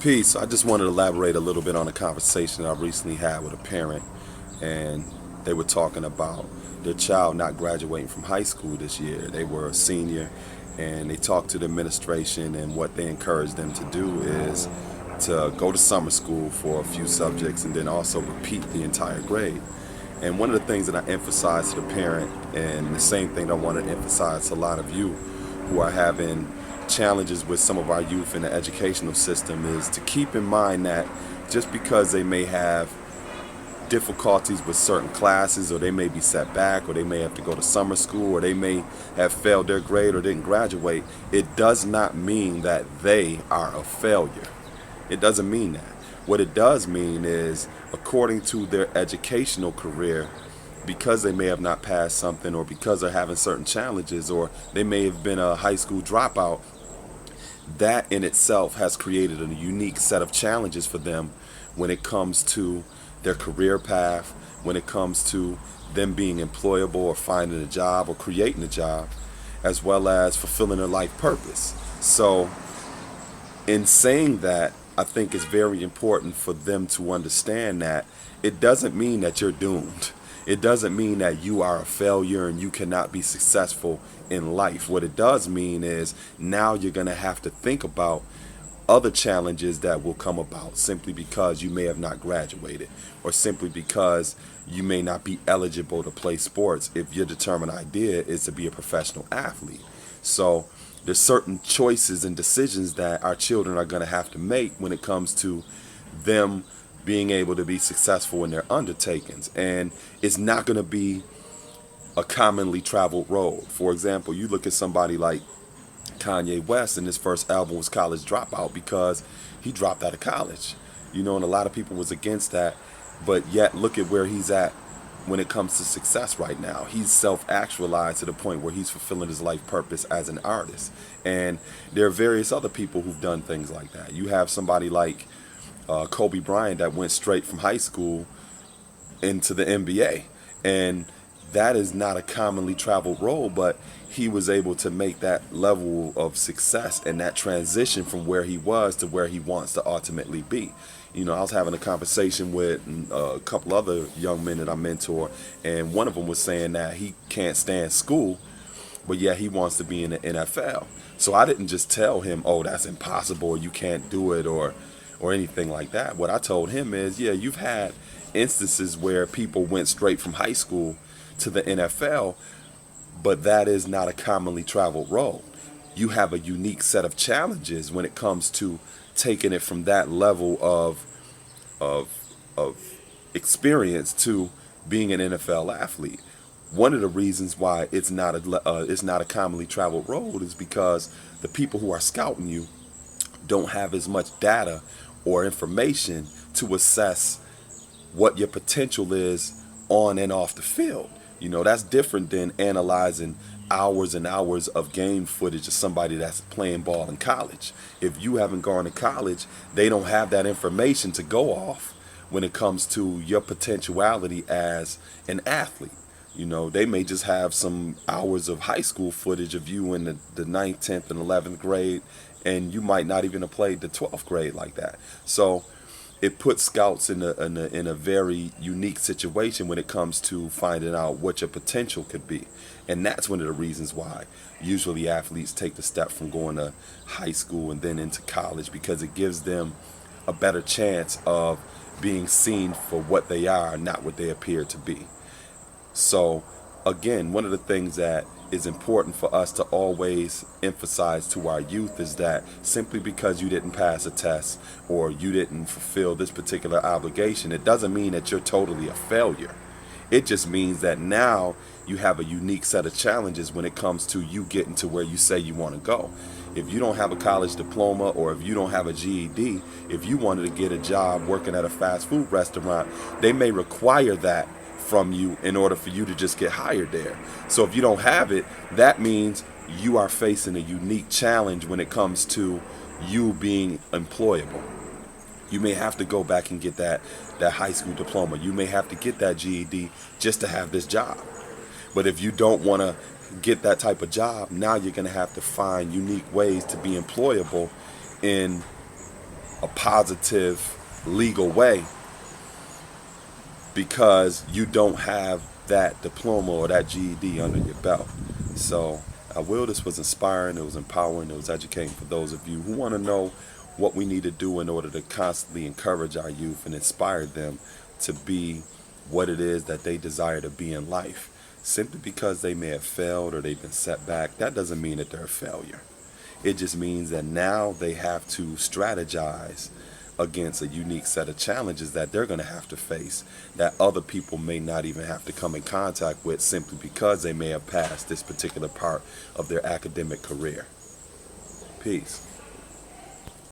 Peace. I just wanted to elaborate a little bit on a conversation I recently had with a parent, and they were talking about their child not graduating from high school this year. They were a senior, and they talked to the administration, and what they encouraged them to do is to go to summer school for a few subjects and then also repeat the entire grade. And one of the things that I emphasize to the parent, and the same thing I want to emphasize to a lot of you who are having challenges with some of our youth in the educational system, is to keep in mind that just because they may have difficulties with certain classes, or they may be set back, or they may have to go to summer school, or they may have failed their grade or didn't graduate, it does not mean that they are a failure. It doesn't mean that. What it does mean is, according to their educational career, because they may have not passed something, or because they're having certain challenges, or they may have been a high school dropout, that in itself has created a unique set of challenges for them when it comes to their career path, when it comes to them being employable or finding a job or creating a job, as well as fulfilling their life purpose. So, in saying that, I think it's very important for them to understand that it doesn't mean that you're doomed. It doesn't mean that you are a failure and you cannot be successful in life. What it does mean is, now you're going to have to think about other challenges that will come about simply because you may have not graduated, or simply because you may not be eligible to play sports if your determined idea is to be a professional athlete. So there's certain choices and decisions that our children are going to have to make when it comes to them being able to be successful in their undertakings. And it's not going to be a commonly traveled road. For example, you look at somebody like Kanye West, and his first album was College Dropout because he dropped out of college. And a lot of people was against that, but yet look at where he's at when it comes to success right now. He's self-actualized to the point where he's fulfilling his life purpose as an artist. And there are various other people who've done things like that. You have somebody like Kobe Bryant that went straight from high school into the NBA. And that is not a commonly traveled road, but he was able to make that level of success and that transition from where he was to where he wants to ultimately be. I was having a conversation with a couple other young men that I mentor, and one of them was saying that he can't stand school, but yeah, he wants to be in the NFL. So I didn't just tell him, oh, that's impossible, or you can't do it, or anything like that. What I told him is, yeah, you've had instances where people went straight from high school to the NFL, but that is not a commonly traveled road. You have a unique set of challenges when it comes to taking it from that level of experience to being an NFL athlete. One of the reasons why it's not a commonly traveled road is because the people who are scouting you don't have as much data or information to assess what your potential is on and off the field. That's different than analyzing hours and hours of game footage of somebody that's playing ball in college. If you haven't gone to college, they don't have that information to go off when it comes to your potentiality as an athlete. They may just have some hours of high school footage of you in the 9th, 10th, and 11th grade, and you might not even have played the 12th grade like that. So it puts scouts in a very unique situation when it comes to finding out what your potential could be. And that's one of the reasons why usually athletes take the step from going to high school and then into college, because it gives them a better chance of being seen for what they are, not what they appear to be. So again, one of the things that is important for us to always emphasize to our youth is that simply because you didn't pass a test or you didn't fulfill this particular obligation, it doesn't mean that you're totally a failure. It just means that now you have a unique set of challenges when it comes to you getting to where you say you want to go. If you don't have a college diploma, or if you don't have a GED, if you wanted to get a job working at a fast food restaurant, they may require that from you in order for you to just get hired there. So if you don't have it, that means you are facing a unique challenge when it comes to you being employable. You may have to go back and get that high school diploma. You may have to get that GED just to have this job. But if you don't want to get that type of job, now you're going to have to find unique ways to be employable in a positive legal way because you don't have that diploma or that GED under your belt. So this was inspiring, it was empowering, it was educating for those of you who want to know what we need to do in order to constantly encourage our youth and inspire them to be what it is that they desire to be in life. Simply because they may have failed or they've been set back, that doesn't mean that they're a failure. It just means that now they have to strategize against a unique set of challenges that they're going to have to face that other people may not even have to come in contact with simply because they may have passed this particular part of their academic career. Peace.